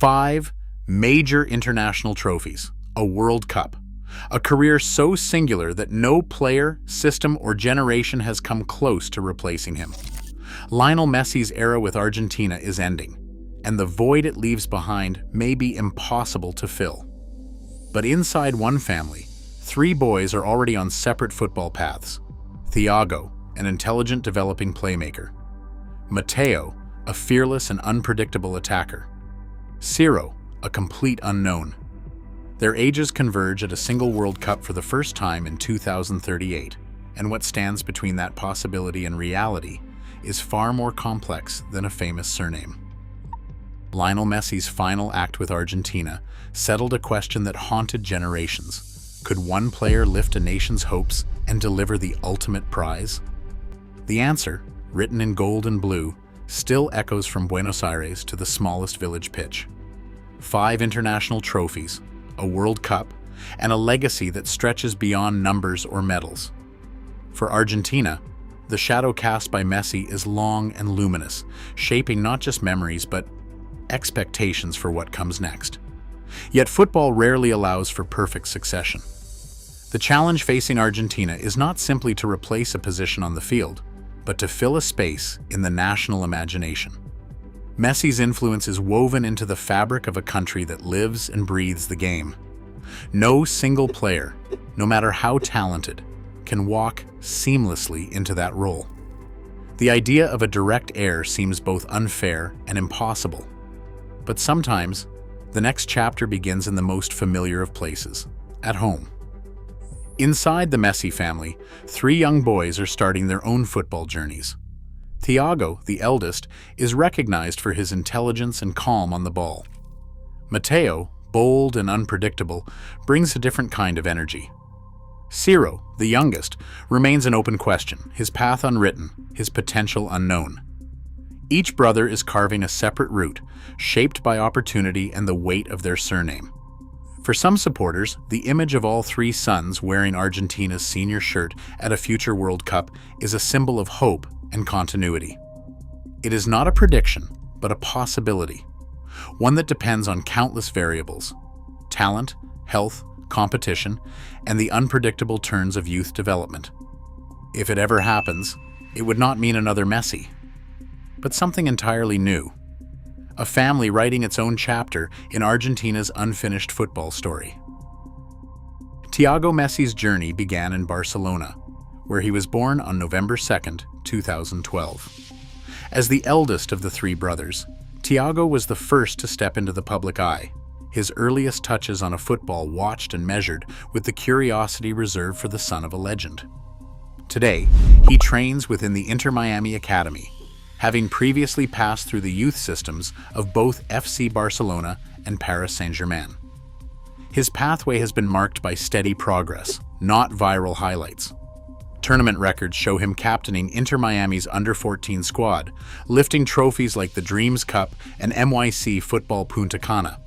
5 major international trophies, a World Cup, a career so singular that no player, system, or generation has come close to replacing him. Lionel Messi's era with Argentina is ending, and the void it leaves behind may be impossible to fill. But inside one family, 3 boys are already on separate football paths. Thiago, an intelligent developing playmaker. Mateo, a fearless and unpredictable attacker. Ciro, a complete unknown. Their ages converge at a single World Cup for the first time in 2038, and what stands between that possibility and reality is far more complex than a famous surname. Lionel Messi's final act with Argentina settled a question that haunted generations. Could one player lift a nation's hopes and deliver the ultimate prize? The answer, written in gold and blue, still echoes from Buenos Aires to the smallest village pitch. 5 international trophies, a World Cup, and a legacy that stretches beyond numbers or medals. For Argentina, the shadow cast by Messi is long and luminous, shaping not just memories but expectations for what comes next. Yet football rarely allows for perfect succession. The challenge facing Argentina is not simply to replace a position on the field, but to fill a space in the national imagination. Messi's influence is woven into the fabric of a country that lives and breathes the game. No single player, no matter how talented, can walk seamlessly into that role. The idea of a direct heir seems both unfair and impossible. But sometimes, the next chapter begins in the most familiar of places, at home. Inside the Messi family, 3 young boys are starting their own football journeys. Thiago, the eldest, is recognized for his intelligence and calm on the ball. Mateo, bold and unpredictable, brings a different kind of energy. Ciro, the youngest, remains an open question, his path unwritten, his potential unknown. Each brother is carving a separate route, shaped by opportunity and the weight of their surname. For some supporters, the image of all 3 sons wearing Argentina's senior shirt at a future World Cup is a symbol of hope and continuity. It is not a prediction, but a possibility, one that depends on countless variables: talent, health, competition, and the unpredictable turns of youth development. If it ever happens, it would not mean another Messi, but something entirely new. A family writing its own chapter in Argentina's unfinished football story. Thiago Messi's journey began in Barcelona, where he was born on November 2nd, 2012. As the eldest of the 3 brothers, Thiago was the first to step into the public eye, his earliest touches on a football watched and measured with the curiosity reserved for the son of a legend. Today, he trains within the Inter Miami Academy, having previously passed through the youth systems of both FC Barcelona and Paris Saint-Germain. His pathway has been marked by steady progress, not viral highlights. Tournament records show him captaining Inter Miami's under-14 squad, lifting trophies like the Dreams Cup and NYC Football Punta Cana.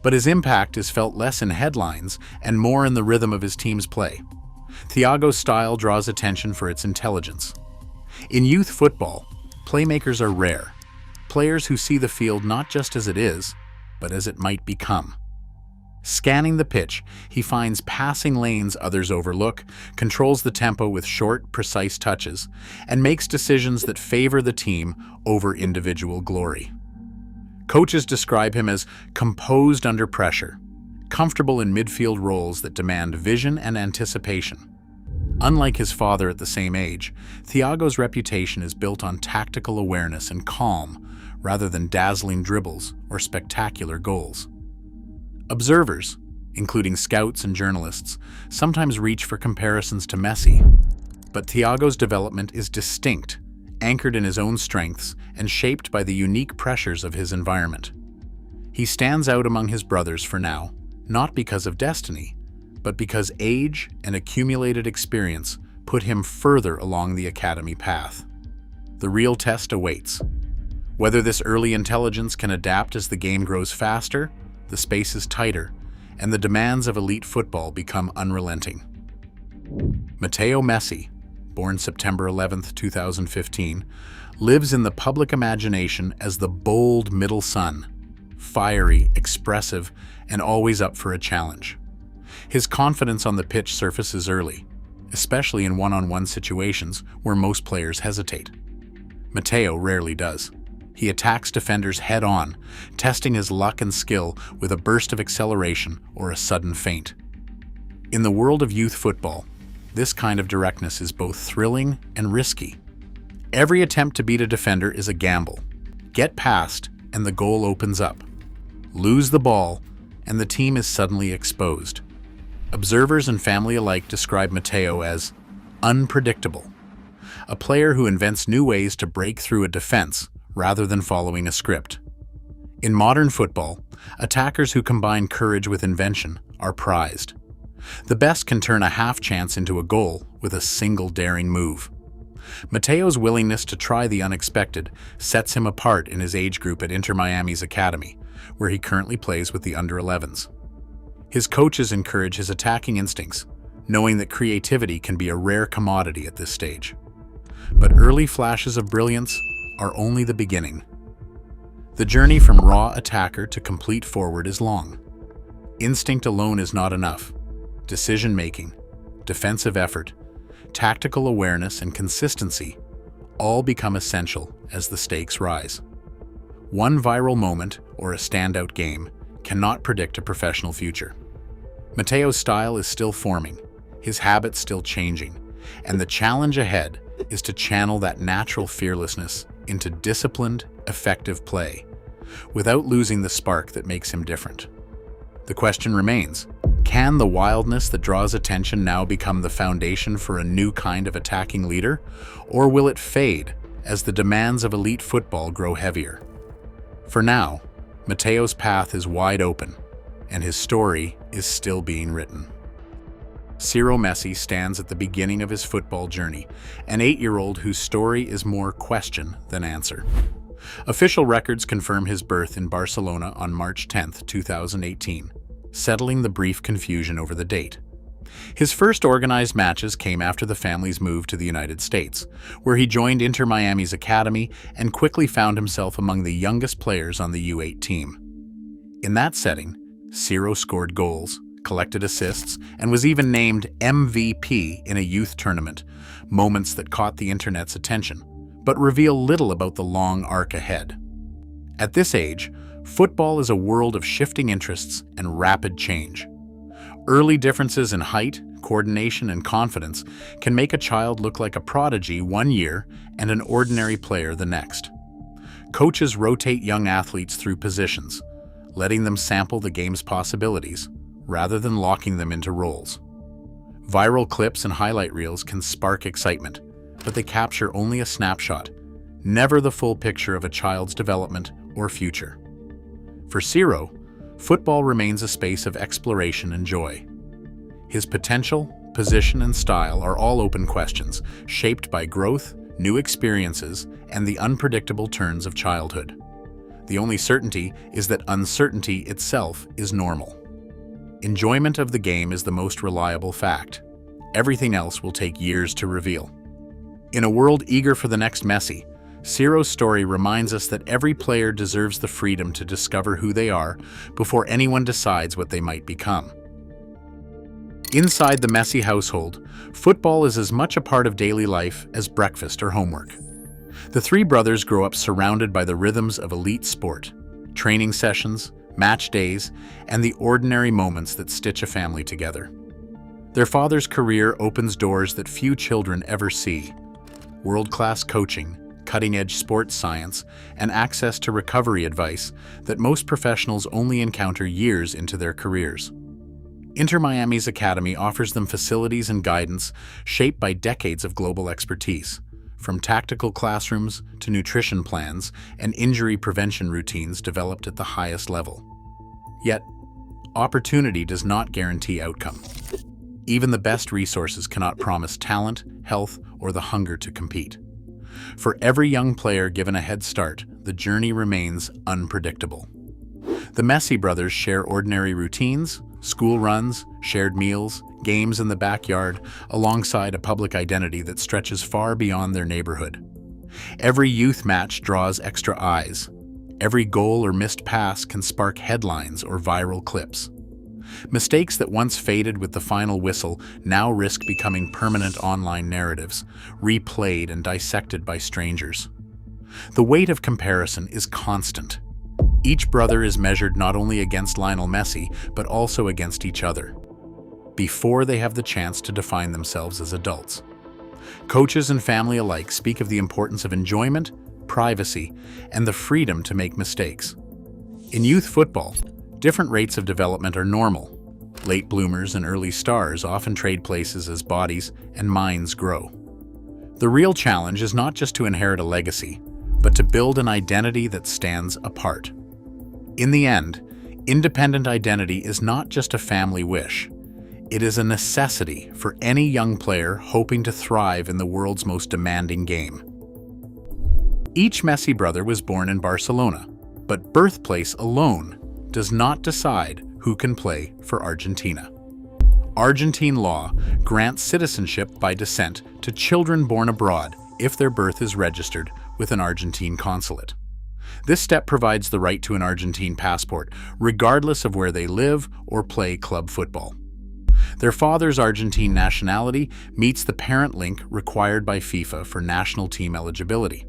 But his impact is felt less in headlines and more in the rhythm of his team's play. Thiago's style draws attention for its intelligence. In youth football, playmakers are rare, players who see the field not just as it is, but as it might become. Scanning the pitch, he finds passing lanes others overlook, controls the tempo with short, precise touches, and makes decisions that favor the team over individual glory. Coaches describe him as composed under pressure, comfortable in midfield roles that demand vision and anticipation. Unlike his father at the same age, Thiago's reputation is built on tactical awareness and calm rather than dazzling dribbles or spectacular goals. Observers, including scouts and journalists, sometimes reach for comparisons to Messi, but Thiago's development is distinct, anchored in his own strengths and shaped by the unique pressures of his environment. He stands out among his brothers for now, not because of destiny, but because age and accumulated experience put him further along the academy path. The real test awaits. Whether this early intelligence can adapt as the game grows faster, the space is tighter, and the demands of elite football become unrelenting. Mateo Messi, born September 11, 2015, lives in the public imagination as the bold middle son, fiery, expressive, and always up for a challenge. His confidence on the pitch surfaces early, especially in one-on-one situations where most players hesitate. Mateo rarely does. He attacks defenders head-on, testing his luck and skill with a burst of acceleration or a sudden feint. In the world of youth football, this kind of directness is both thrilling and risky. Every attempt to beat a defender is a gamble. Get past, and the goal opens up. Lose the ball, and the team is suddenly exposed. Observers and family alike describe Mateo as unpredictable, a player who invents new ways to break through a defense rather than following a script. In modern football, attackers who combine courage with invention are prized. The best can turn a half chance into a goal with a single daring move. Mateo's willingness to try the unexpected sets him apart in his age group at Inter Miami's academy, where he currently plays with the under-11s. His coaches encourage his attacking instincts, knowing that creativity can be a rare commodity at this stage. But early flashes of brilliance are only the beginning. The journey from raw attacker to complete forward is long. Instinct alone is not enough. Decision-making, defensive effort, tactical awareness, and consistency all become essential as the stakes rise. One viral moment or a standout game cannot predict a professional future. Mateo's style is still forming, his habits still changing, and the challenge ahead is to channel that natural fearlessness into disciplined, effective play, without losing the spark that makes him different. The question remains, can the wildness that draws attention now become the foundation for a new kind of attacking leader, or will it fade as the demands of elite football grow heavier? For now, Mateo's path is wide open, and his story is still being written. Ciro Messi stands at the beginning of his football journey, an 8-year-old whose story is more question than answer. Official records confirm his birth in Barcelona on March 10, 2018, settling the brief confusion over the date. His first organized matches came after the family's move to the United States, where he joined Inter Miami's academy and quickly found himself among the youngest players on the U8 team. In that setting, Ciro scored goals, collected assists, and was even named MVP in a youth tournament, moments that caught the internet's attention, but reveal little about the long arc ahead. At this age, football is a world of shifting interests and rapid change. Early differences in height, coordination, and confidence can make a child look like a prodigy one year and an ordinary player the next. Coaches rotate young athletes through positions, letting them sample the game's possibilities, rather than locking them into roles. Viral clips and highlight reels can spark excitement, but they capture only a snapshot, never the full picture of a child's development or future. For Ciro, football remains a space of exploration and joy. His potential, position, and style are all open questions, shaped by growth, new experiences, and the unpredictable turns of childhood. The only certainty is that uncertainty itself is normal. Enjoyment of the game is the most reliable fact. Everything else will take years to reveal. In a world eager for the next Messi, Ciro's story reminds us that every player deserves the freedom to discover who they are before anyone decides what they might become. Inside the Messi household, football is as much a part of daily life as breakfast or homework. The three brothers grow up surrounded by the rhythms of elite sport, training sessions, match days, and the ordinary moments that stitch a family together. Their father's career opens doors that few children ever see: world-class coaching, cutting-edge sports science, and access to recovery advice that most professionals only encounter years into their careers. Inter Miami's academy offers them facilities and guidance shaped by decades of global expertise, from tactical classrooms to nutrition plans and injury prevention routines developed at the highest level. Yet, opportunity does not guarantee outcome. Even the best resources cannot promise talent, health, or the hunger to compete. For every young player given a head start, the journey remains unpredictable. The Messi brothers share ordinary routines, school runs, shared meals, games in the backyard, alongside a public identity that stretches far beyond their neighborhood. Every youth match draws extra eyes. Every goal or missed pass can spark headlines or viral clips. Mistakes that once faded with the final whistle now risk becoming permanent online narratives, replayed and dissected by strangers. The weight of comparison is constant. Each brother is measured not only against Lionel Messi, but also against each other, before they have the chance to define themselves as adults. Coaches and family alike speak of the importance of enjoyment, privacy, and the freedom to make mistakes. In youth football, different rates of development are normal. Late bloomers and early stars often trade places as bodies and minds grow. The real challenge is not just to inherit a legacy, but to build an identity that stands apart. In the end, independent identity is not just a family wish. It is a necessity for any young player hoping to thrive in the world's most demanding game. Each Messi brother was born in Barcelona, but birthplace alone does not decide who can play for Argentina. Argentine law grants citizenship by descent to children born abroad if their birth is registered with an Argentine consulate. This step provides the right to an Argentine passport, regardless of where they live or play club football. Their father's Argentine nationality meets the parent link required by FIFA for national team eligibility.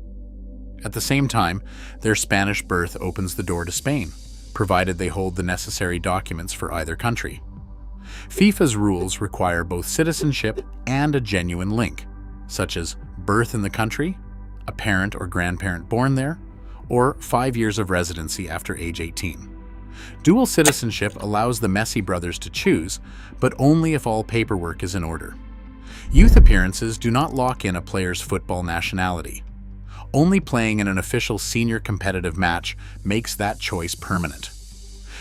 At the same time, their Spanish birth opens the door to Spain, provided they hold the necessary documents for either country. FIFA's rules require both citizenship and a genuine link, such as birth in the country, a parent or grandparent born there, or 5 years of residency after age 18. Dual citizenship allows the Messi brothers to choose, but only if all paperwork is in order. Youth appearances do not lock in a player's football nationality. Only playing in an official senior competitive match makes that choice permanent.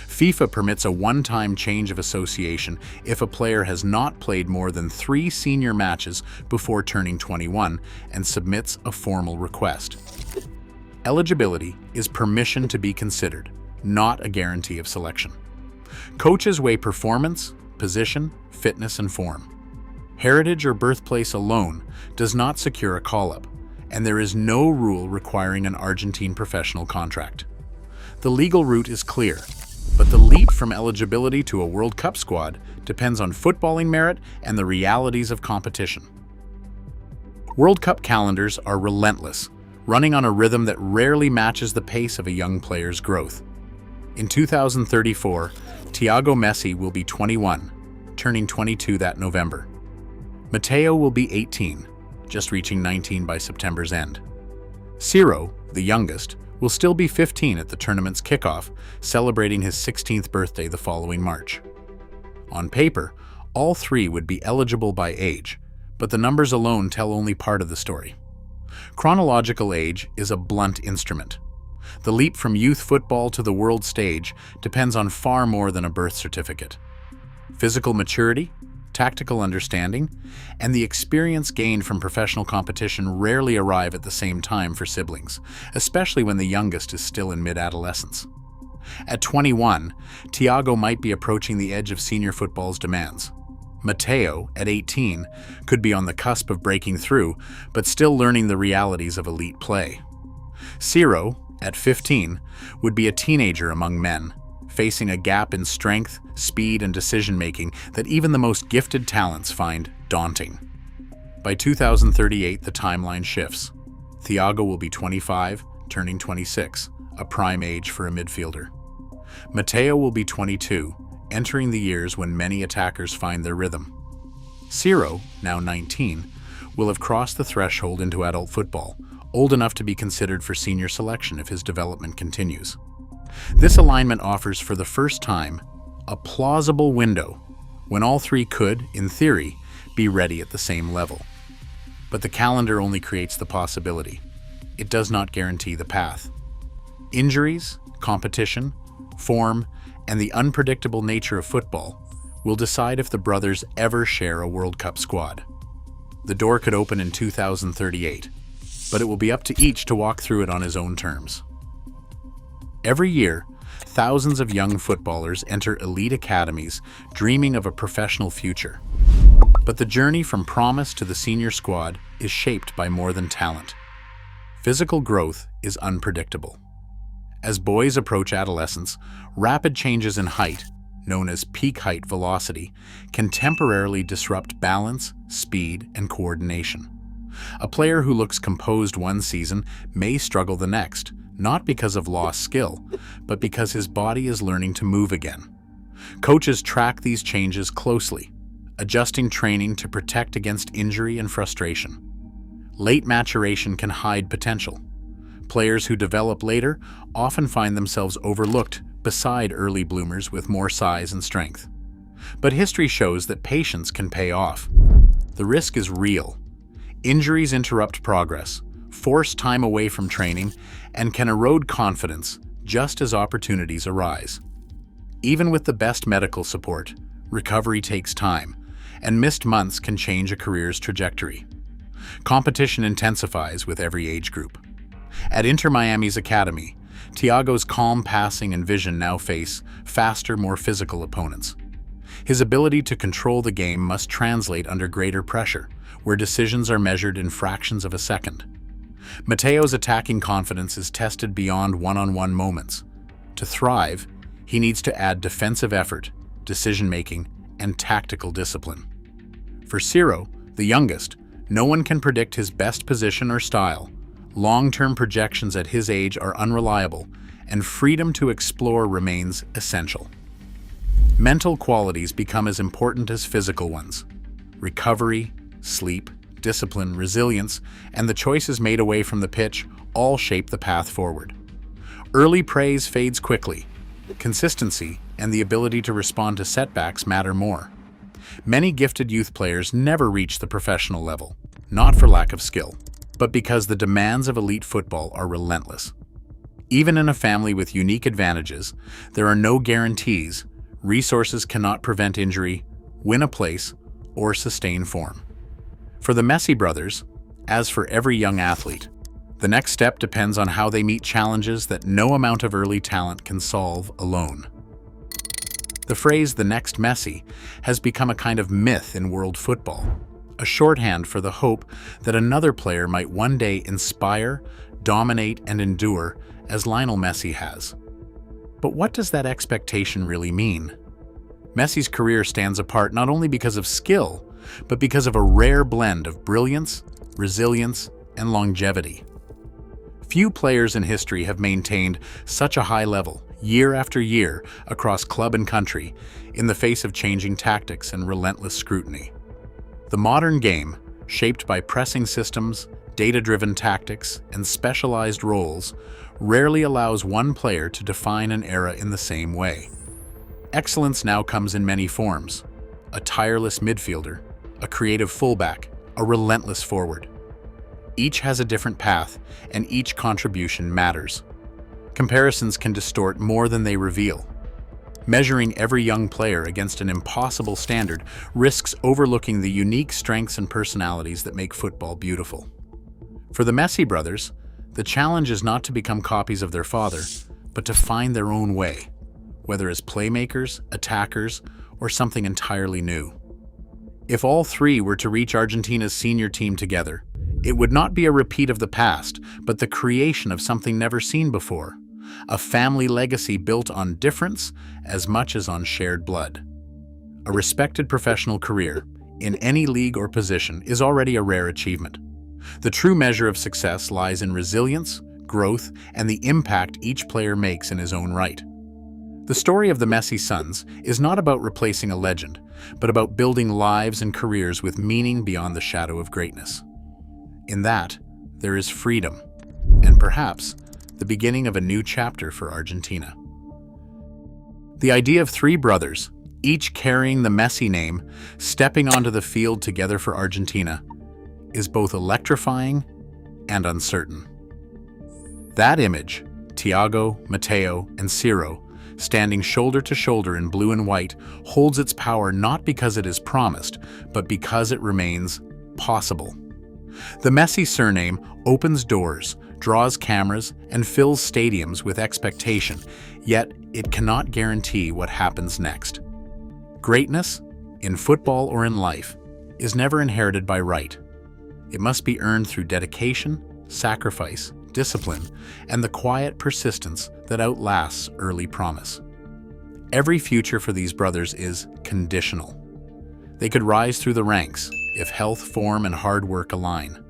FIFA permits a one-time change of association if a player has not played more than 3 senior matches before turning 21 and submits a formal request. Eligibility is permission to be considered, not a guarantee of selection. Coaches weigh performance, position, fitness, and form. Heritage or birthplace alone does not secure a call-up, and there is no rule requiring an Argentine professional contract. The legal route is clear, but the leap from eligibility to a World Cup squad depends on footballing merit and the realities of competition. World Cup calendars are relentless, running on a rhythm that rarely matches the pace of a young player's growth. In 2034, Thiago Messi will be 21, turning 22 that November. Mateo will be 18, just reaching 19 by September's end. Ciro, the youngest, will still be 15 at the tournament's kickoff, celebrating his 16th birthday the following March. On paper, all 3 would be eligible by age, but the numbers alone tell only part of the story. Chronological age is a blunt instrument. The leap from youth football to the world stage depends on far more than a birth certificate. Physical maturity, tactical understanding, and the experience gained from professional competition rarely arrive at the same time for siblings, especially when the youngest is still in mid-adolescence. At 21, Thiago might be approaching the edge of senior football's demands. Mateo, at 18, could be on the cusp of breaking through, but still learning the realities of elite play. Ciro, at 15, would be a teenager among men, facing a gap in strength, speed, and decision-making that even the most gifted talents find daunting. By 2038, the timeline shifts. Thiago will be 25, turning 26, a prime age for a midfielder. Mateo will be 22, entering the years when many attackers find their rhythm. Ciro, now 19, will have crossed the threshold into adult football, old enough to be considered for senior selection if his development continues. This alignment offers for the first time a plausible window when all 3 could, in theory, be ready at the same level. But the calendar only creates the possibility. It does not guarantee the path. Injuries, competition, form, and the unpredictable nature of football will decide if the brothers ever share a World Cup squad. The door could open in 2038, but it will be up to each to walk through it on his own terms. Every year, thousands of young footballers enter elite academies dreaming of a professional future. But the journey from promise to the senior squad is shaped by more than talent. Physical growth is unpredictable. As boys approach adolescence, rapid changes in height, known as peak height velocity, can temporarily disrupt balance, speed, and coordination. A player who looks composed one season may struggle the next, not because of lost skill, but because his body is learning to move again. Coaches track these changes closely, adjusting training to protect against injury and frustration. Late maturation can hide potential. Players who develop later often find themselves overlooked beside early bloomers with more size and strength. But history shows that patience can pay off. The risk is real. Injuries interrupt progress, force time away from training, and can erode confidence just as opportunities arise. Even with the best medical support, recovery takes time, and missed months can change a career's trajectory. Competition intensifies with every age group. At Inter Miami's academy, Thiago's calm passing and vision now face faster, more physical opponents. His ability to control the game must translate under greater pressure, where decisions are measured in fractions of a second. Mateo's attacking confidence is tested beyond one-on-one moments. To thrive, he needs to add defensive effort, decision-making, and tactical discipline. For Ciro, the youngest, no one can predict his best position or style. Long-term projections at his age are unreliable, and freedom to explore remains essential. Mental qualities become as important as physical ones. Recovery, sleep, discipline, resilience, and the choices made away from the pitch all shape the path forward. Early praise fades quickly. Consistency and the ability to respond to setbacks matter more. Many gifted youth players never reach the professional level, not for lack of skill, but because the demands of elite football are relentless. Even in a family with unique advantages, there are no guarantees. Resources cannot prevent injury, win a place, or sustain form. For the Messi brothers, as for every young athlete, the next step depends on how they meet challenges that no amount of early talent can solve alone. The phrase "the next Messi" has become a kind of myth in world football, a shorthand for the hope that another player might one day inspire, dominate, and endure as Lionel Messi has. But what does that expectation really mean? Messi's career stands apart not only because of skill, but because of a rare blend of brilliance, resilience, and longevity. Few players in history have maintained such a high level, year after year, across club and country, in the face of changing tactics and relentless scrutiny. The modern game, shaped by pressing systems, data-driven tactics, and specialized roles, rarely allows one player to define an era in the same way. Excellence now comes in many forms: a tireless midfielder, a creative fullback, a relentless forward. Each has a different path, and each contribution matters. Comparisons can distort more than they reveal. Measuring every young player against an impossible standard risks overlooking the unique strengths and personalities that make football beautiful. For the Messi brothers, the challenge is not to become copies of their father, but to find their own way, whether as playmakers, attackers, or something entirely new. If all three were to reach Argentina's senior team together, it would not be a repeat of the past, but the creation of something never seen before, a family legacy built on difference as much as on shared blood. A respected professional career, in any league or position, is already a rare achievement. The true measure of success lies in resilience, growth, and the impact each player makes in his own right. The story of the Messi sons is not about replacing a legend, but about building lives and careers with meaning beyond the shadow of greatness. In that, there is freedom, and perhaps the beginning of a new chapter for Argentina. The idea of three brothers, each carrying the Messi name, stepping onto the field together for Argentina, is both electrifying and uncertain. That image, Thiago, Mateo, and Ciro, standing shoulder to shoulder in blue and white, holds its power not because it is promised, but because it remains possible. The Messi surname opens doors, draws cameras, and fills stadiums with expectation, yet it cannot guarantee what happens next. Greatness, in football or in life, is never inherited by right. It must be earned through dedication, sacrifice, discipline, and the quiet persistence that outlasts early promise. Every future for these brothers is conditional. They could rise through the ranks if health, form, and hard work align.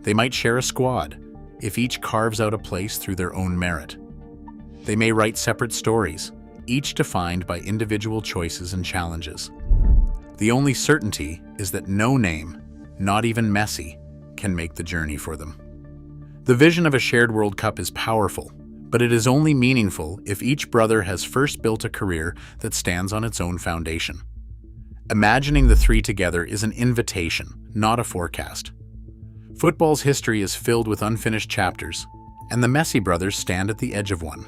They might share a squad if each carves out a place through their own merit. They may write separate stories, each defined by individual choices and challenges. The only certainty is that no name, not even Messi, can make the journey for them. The vision of a shared World Cup is powerful, but it is only meaningful if each brother has first built a career that stands on its own foundation. Imagining the three together is an invitation, not a forecast. Football's history is filled with unfinished chapters, and the Messi brothers stand at the edge of one.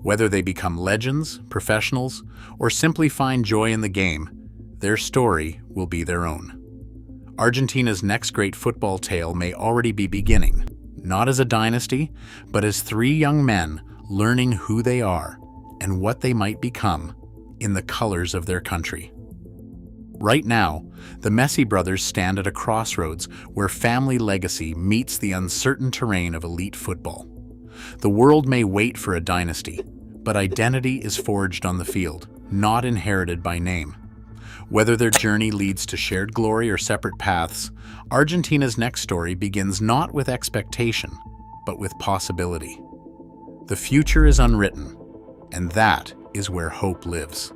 Whether they become legends, professionals, or simply find joy in the game, their story will be their own. Argentina's next great football tale may already be beginning, not as a dynasty, but as three young men learning who they are and what they might become in the colors of their country. Right now, the Messi brothers stand at a crossroads where family legacy meets the uncertain terrain of elite football. The world may wait for a dynasty, but identity is forged on the field, not inherited by name. Whether their journey leads to shared glory or separate paths, Argentina's next story begins not with expectation, but with possibility. The future is unwritten, and that is where hope lives.